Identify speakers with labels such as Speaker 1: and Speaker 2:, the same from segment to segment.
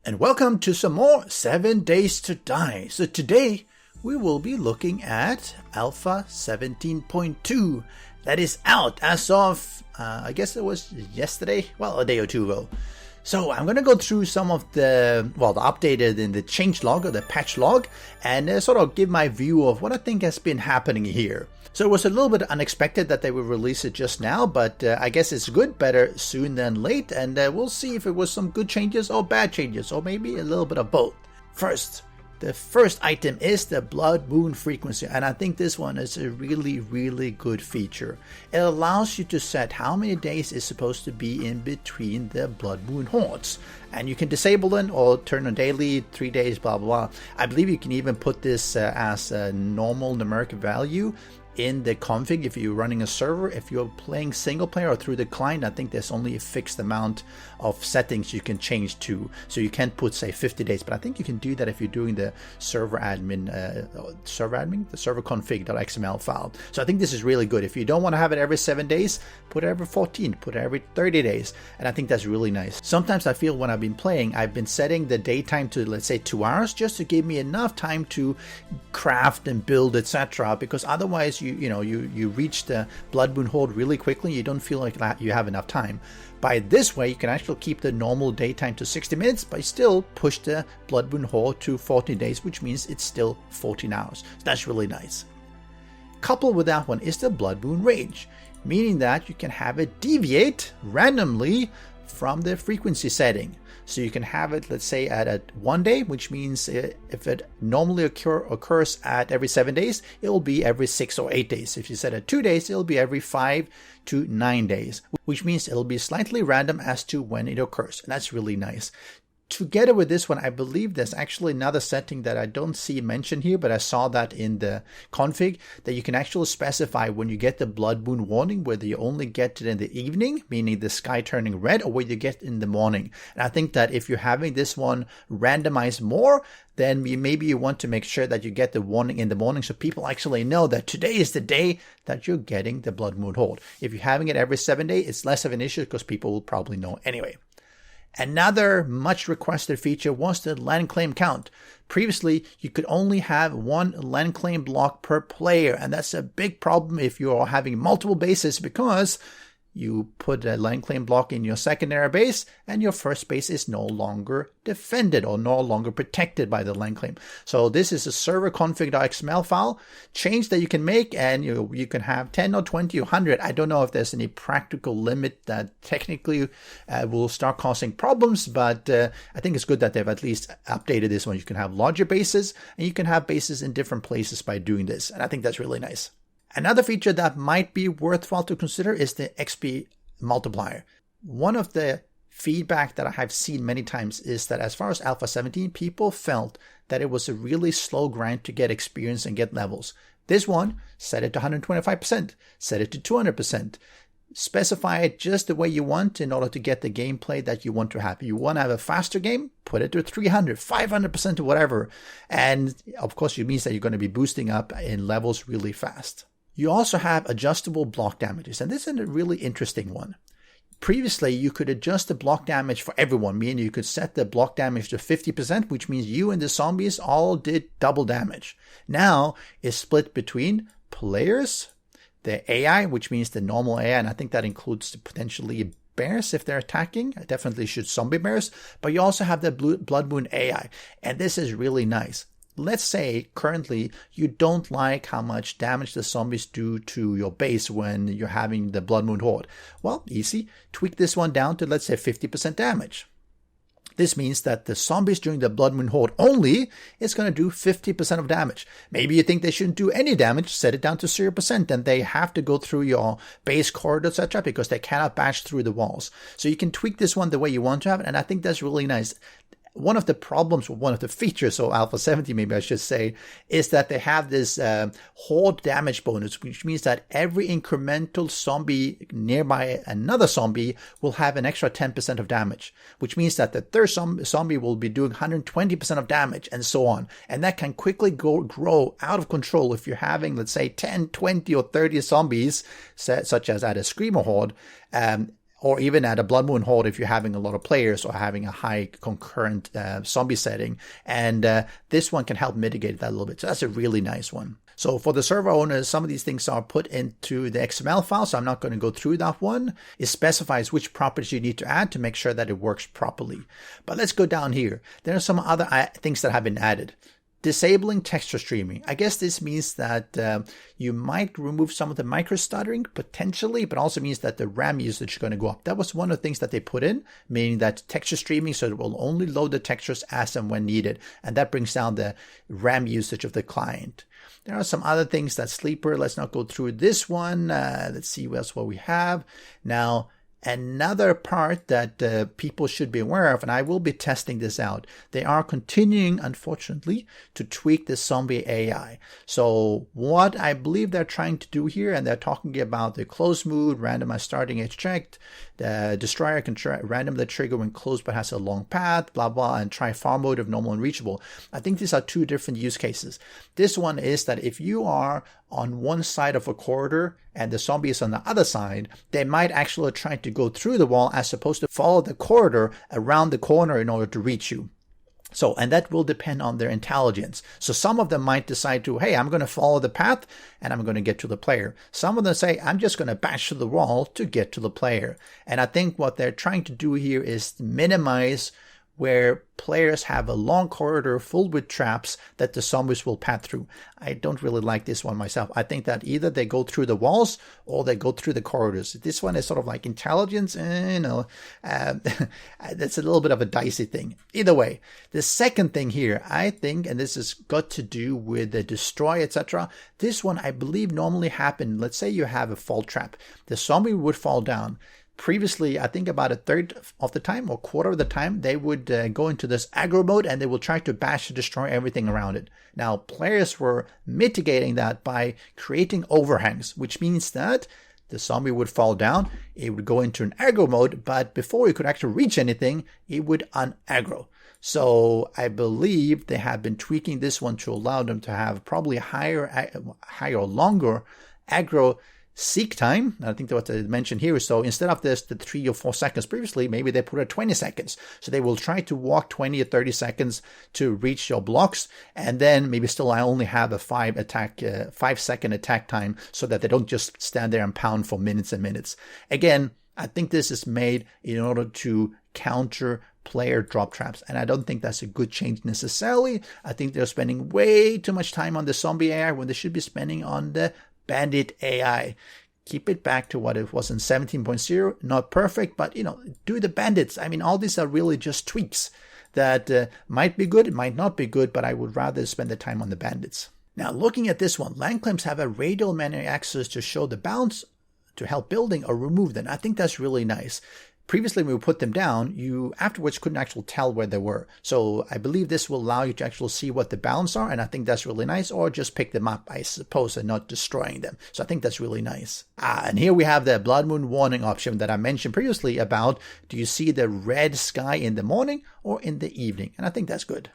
Speaker 1: And welcome to some more 7 Days to Die. So today we will be looking at Alpha 17.2 that is out as of, I guess it was yesterday, well, a day or two ago. So I'm going to go through some of the updated in the change log or the patch log and sort of give my view of what I think has been happening here. So it was a little bit unexpected that they would release it just now, but I guess it's good, better soon than late, and we'll see if it was some good changes or bad changes, or maybe a little bit of both. The first item is the blood moon frequency, and I think this one is a really good feature. It allows you to set how many days is supposed to be in between the blood moon hordes, and you can disable it or turn on daily, 3 days, blah blah blah. I believe you can even put this as a normal numeric value in the config if you're running a server. If you're playing single player or through the client, I think there's only a fixed amount of settings you can change to, so you can't put, say, 50 days, but I think you can do that if you're doing the server config.xml file. So I think this is really good. If you don't want to have it every 7 days, put it every 14, put it every 30 days, and I think that's really nice. Sometimes I feel when I've been playing, I've been setting the daytime to, let's say, 2 hours, just to give me enough time to craft and build, etc., because otherwise you reach the blood moon horde really quickly. You don't feel like you have enough time. By this way, you can actually keep the normal daytime to 60 minutes, but still push the blood moon horde to 14 days, which means it's still 14 hours. So that's really nice. Coupled with that one is the blood moon range, meaning that you can have it deviate randomly from the frequency setting. So you can have it, let's say, at 1 day, which means if it normally occurs at every 7 days, it will be every 6 or 8 days. If you set at 2 days, it'll be every 5 to 9 days, which means it'll be slightly random as to when it occurs. And that's really nice. Together with this one, I believe there's actually another setting that I don't see mentioned here, but I saw that in the config, that you can actually specify when you get the blood moon warning, whether you only get it in the evening, meaning the sky turning red, or whether you get it in the morning. And I think that if you're having this one randomized more, then maybe you want to make sure that you get the warning in the morning, so people actually know that today is the day that you're getting the blood moon horde. If you're having it every 7 days, it's less of an issue because people will probably know anyway. Another much requested feature was the land claim count. Previously, you could only have 1 land claim block per player, and that's a big problem if you're having multiple bases, because you put a land claim block in your secondary base and your first base is no longer defended or no longer protected by the land claim. So this is a server config.xml file change that you can make, and you can have 10 or 20 or 100. I don't know if there's any practical limit that technically will start causing problems, but I think it's good that they've at least updated this one. You can have larger bases and you can have bases in different places by doing this, and I think that's really nice. Another feature that might be worthwhile to consider is the XP multiplier. One of the feedback that I have seen many times is that as far as Alpha 17, people felt that it was a really slow grind to get experience and get levels. This one, set it to 125%, set it to 200%. Specify it just the way you want in order to get the gameplay that you want to have. You want to have a faster game, put it to 300, 500% or whatever. And of course, it means that you're going to be boosting up in levels really fast. You also have adjustable block damages, and this is a really interesting one. Previously, you could adjust the block damage for everyone, meaning you could set the block damage to 50%, which means you and the zombies all did double damage. Now, it's split between players, the AI, which means the normal AI, and I think that includes potentially bears if they're attacking. I definitely shoot zombie bears, but you also have the blood moon AI, and this is really nice. Let's say currently you don't like how much damage the zombies do to your base when you're having the blood moon horde. Well, easy. Tweak this one down to, let's say, 50% damage. This means that the zombies during the blood moon horde only is going to do 50% of damage. Maybe you think they shouldn't do any damage, set it down to 0%, and they have to go through your base corridor, etc., because they cannot bash through the walls. So you can tweak this one the way you want to have it, and I think that's really nice. One of the problems, or one of the features of Alpha 70, maybe I should say, is that they have this horde damage bonus, which means that every incremental zombie nearby another zombie will have an extra 10% of damage, which means that the third zombie will be doing 120% of damage, and so on. And that can quickly grow out of control if you're having, let's say, 10, 20, or 30 zombies, such as at a Screamer Horde, or even at a Blood Moon Horde if you're having a lot of players or having a high concurrent zombie setting. And this one can help mitigate that a little bit. So that's a really nice one. So for the server owners, some of these things are put into the XML file, so I'm not going to go through that one. It specifies which properties you need to add to make sure that it works properly. But let's go down here. There are some other things that have been added. Disabling texture streaming. I guess this means that you might remove some of the micro stuttering potentially, but also means that the RAM usage is going to go up. That was one of the things that they put in, meaning that texture streaming, so it will only load the textures as and when needed. And that brings down the RAM usage of the client. There are some other things that Sleeper, let's not go through this one. Let's see what we have. Now, another part that people should be aware of, and I will be testing this out, they are continuing, unfortunately, to tweak the zombie AI. So what I believe they're trying to do here, and they're talking about the close mood, randomized starting age checked, the destroyer can randomly trigger when close but has a long path, blah, blah, and try far mode of normal and reachable. I think these are two different use cases. This one is that if you are on one side of a corridor and the zombie is on the other side, they might actually try to go through the wall as opposed to follow the corridor around the corner in order to reach you. So, and that will depend on their intelligence. So some of them might decide to, hey, I'm going to follow the path and I'm going to get to the player. Some of them say, I'm just going to bash through the wall to get to the player. And I think what they're trying to do here is minimize where players have a long corridor full with traps that the zombies will pass through. I don't really like this one myself. I think that either they go through the walls or they go through the corridors. This one is sort of like intelligence, that's a little bit of a dicey thing. Either way, the second thing here, I think, and this has got to do with the destroy, etc. This one, I believe, normally happened. Let's say you have a fall trap. The zombie would fall down. Previously, I think about a third of the time or quarter of the time, they would go into this aggro mode and they will try to bash and destroy everything around it. Now, players were mitigating that by creating overhangs, which means that the zombie would fall down, it would go into an aggro mode, but before it could actually reach anything, it would unaggro. So I believe they have been tweaking this one to allow them to have probably higher, longer aggro seek time. I think that's what they mentioned here. So instead of the 3 or 4 seconds previously, maybe they put it 20 seconds. So they will try to walk 20 or 30 seconds to reach your blocks. And then maybe still I only have a 5-second attack time so that they don't just stand there and pound for minutes and minutes. Again, I think this is made in order to counter player drop traps. And I don't think that's a good change necessarily. I think they're spending way too much time on the zombie AI when they should be spending on the Bandit AI. Keep it back to what it was in 17.0. Not perfect, but do the bandits. I mean, all these are really just tweaks that might be good, it might not be good, but I would rather spend the time on the bandits. Now, looking at this one, land claims have a radial memory access to show the bounds to help building or remove them. I think that's really nice. Previously, when we put them down, you afterwards couldn't actually tell where they were. So I believe this will allow you to actually see what the bounds are, and I think that's really nice, or just pick them up, I suppose, and not destroying them. So I think that's really nice. And here we have the Blood Moon warning option that I mentioned previously about, do you see the red sky in the morning or in the evening? And I think that's good.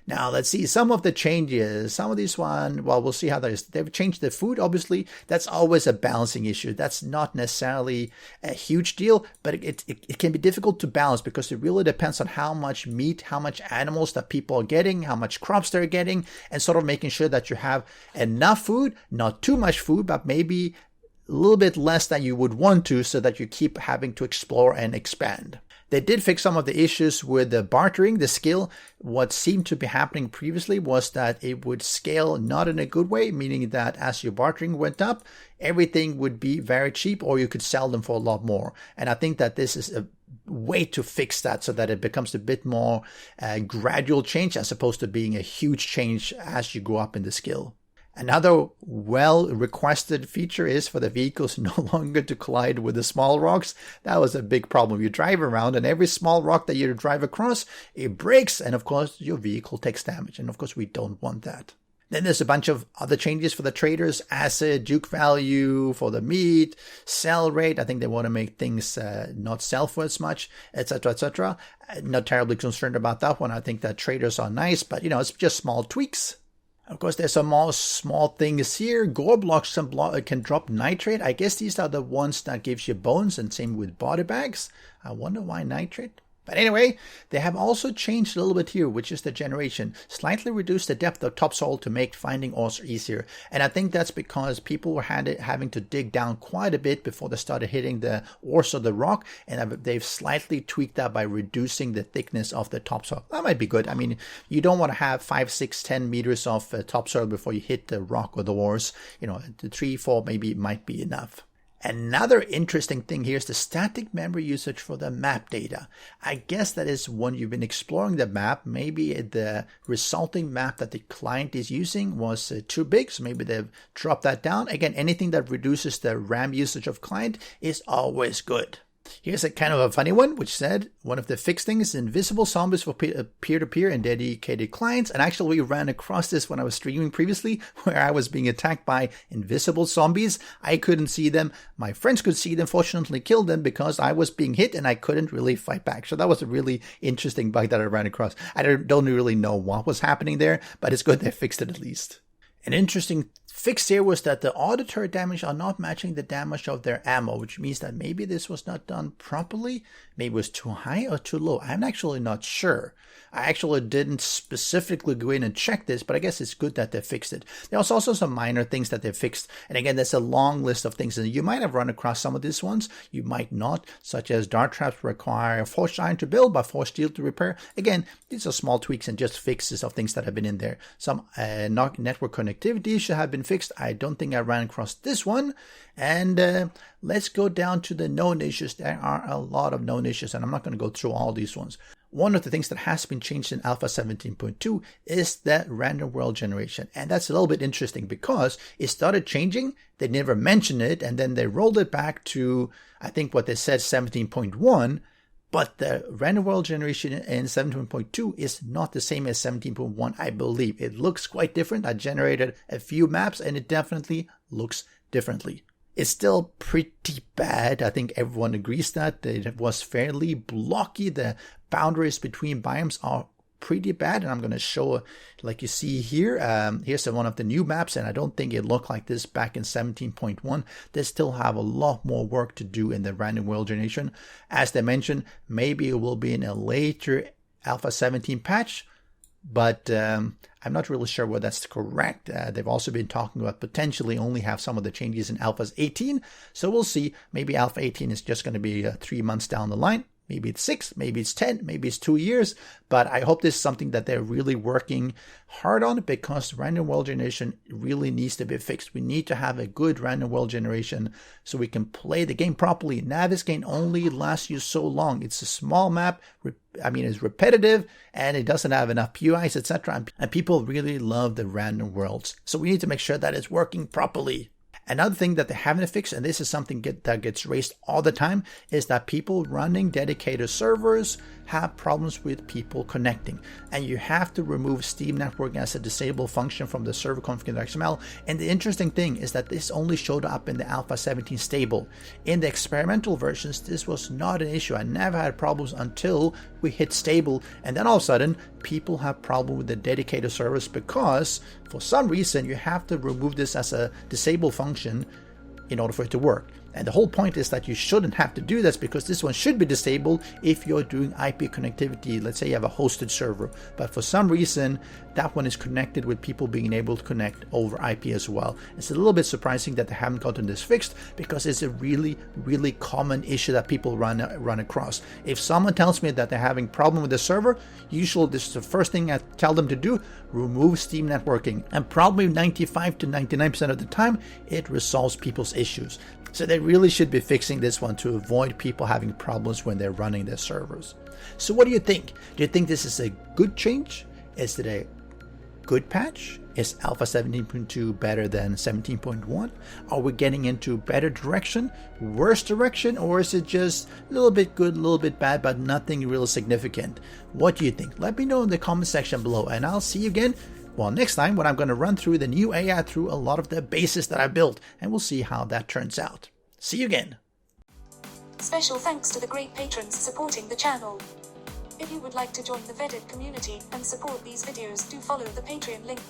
Speaker 1: Now, let's see some of the changes. Some of these one, well, we'll see how that is. They've changed the food, obviously. That's always a balancing issue. That's not necessarily a huge deal, but it can be difficult to balance because it really depends on how much meat, how much animals that people are getting, how much crops they're getting, and sort of making sure that you have enough food, not too much food, but maybe a little bit less than you would want to so that you keep having to explore and expand. They did fix some of the issues with the bartering, the skill. What seemed to be happening previously was that it would scale not in a good way, meaning that as your bartering went up, everything would be very cheap or you could sell them for a lot more. And I think that this is a way to fix that so that it becomes a bit more gradual change as opposed to being a huge change as you go up in the skill. Another well-requested feature is for the vehicles no longer to collide with the small rocks. That was a big problem. You drive around and every small rock that you drive across, it breaks, and of course your vehicle takes damage. And of course we don't want that. Then there's a bunch of other changes for the traders, acid, juke value for the meat, sell rate. I think they want to make things not sell for as much, etc., etc. Not terribly concerned about that one. I think that traders are nice, but it's just small tweaks. Of course, there's some more small things here. Gore blocks can drop nitrate. I guess these are the ones that gives you bones, and same with body bags. I wonder why nitrate. But anyway, they have also changed a little bit here, which is the generation. Slightly reduced the depth of topsoil to make finding ores easier. And I think that's because people were having to dig down quite a bit before they started hitting the ores of the rock. And they've slightly tweaked that by reducing the thickness of the topsoil. That might be good. I mean, you don't want to have 5, 6, 10 meters of topsoil before you hit the rock or the ores. You know, the 3, 4 maybe might be enough. Another interesting thing here is the static memory usage for the map data. I guess that is when you've been exploring the map, maybe the resulting map that the client is using was too big, so maybe they've dropped that down. Again, anything that reduces the RAM usage of client is always good. Here's a kind of a funny one, which said one of the fixed things is invisible zombies for peer-to-peer and dedicated clients. And actually, we ran across this when I was streaming previously, where I was being attacked by invisible zombies. I couldn't see them. My friends could see them, fortunately killed them because I was being hit and I couldn't really fight back. So that was a really interesting bug that I ran across. I don't really know what was happening there, but it's good they fixed it at least. An interesting fix here was that the auditor damage are not matching the damage of their ammo, which means that maybe this was not done properly. Maybe it was too high or too low. I'm actually not sure. I actually didn't specifically go in and check this, but I guess it's good that they fixed it. There's also some minor things that they fixed. And again, there's a long list of things. And you might have run across some of these ones. You might not, such as dart traps require forged iron to build, but forged steel to repair. Again, these are small tweaks and just fixes of things that have been in there. Some network connectivity should have been fixed. I don't think I ran across this one. And let's go down to the known issues. There are a lot of known issues, and I'm not going to go through all these ones. One of the things that has been changed in Alpha 17.2 is the random world generation. And that's a little bit interesting because it started changing. They never mentioned it, and then they rolled it back to, I think what they said, 17.1. But the random world generation in 17.2 is not the same as 17.1, I believe. It looks quite different. I generated a few maps, and it definitely looks differently. It's still pretty bad. I think everyone agrees that it was fairly blocky. The boundaries between biomes are pretty bad, and I'm going to show, like you see here, here's one of the new maps, and I don't think it looked like this back in 17.1. They still have a lot more work to do in the random world generation. As they mentioned, maybe it will be in a later Alpha 17 patch, but I'm not really sure whether that's correct. They've also been talking about potentially only have some of the changes in Alpha 18. So we'll see. Maybe Alpha 18 is just going to be 3 months down the line. Maybe it's 6, maybe it's 10, maybe it's 2 years. But I hope this is something that they're really working hard on, because random world generation really needs to be fixed. We need to have a good random world generation so we can play the game properly. Navis can only last you so long. It's a small map. It's repetitive, and it doesn't have enough POIs, etc. And people really love the random worlds. So we need to make sure that it's working properly. Another thing that they haven't fixed, and this is something that gets raised all the time, is that people running dedicated servers have problems with people connecting. And you have to remove Steam Networking as a disabled function from the server config.xml. And the interesting thing is that this only showed up in the Alpha 17 stable. In the experimental versions, this was not an issue. I never had problems until we hit stable. And then all of a sudden, people have problem with the dedicated servers because for some reason you have to remove this as a disabled function in order for it to work. And the whole point is that you shouldn't have to do this, because this one should be disabled if you're doing IP connectivity. Let's say you have a hosted server, but for some reason that one is connected with people being able to connect over IP as well. It's a little bit surprising that they haven't gotten this fixed, because it's a really, really common issue that people run across. If someone tells me that they're having problem with the server, usually this is the first thing I tell them to do: remove Steam Networking. And probably 95 to 99% of the time, it resolves people's issues. So they really should be fixing this one to avoid people having problems when they're running their servers. So what do you think? Do you think this is a good change? Is it a good patch? Is Alpha 17.2 better than 17.1? Are we getting into better direction, worse direction, or is it just a little bit good, a little bit bad, but nothing real significant? What do you think? Let me know in the comment section below, and I'll see you again next time, when I'm going to run through the new AI through a lot of the bases that I built, and we'll see how that turns out. See you again.
Speaker 2: Special thanks to the great patrons supporting the channel. If you would like to join the vetted community and support these videos, do follow the Patreon link.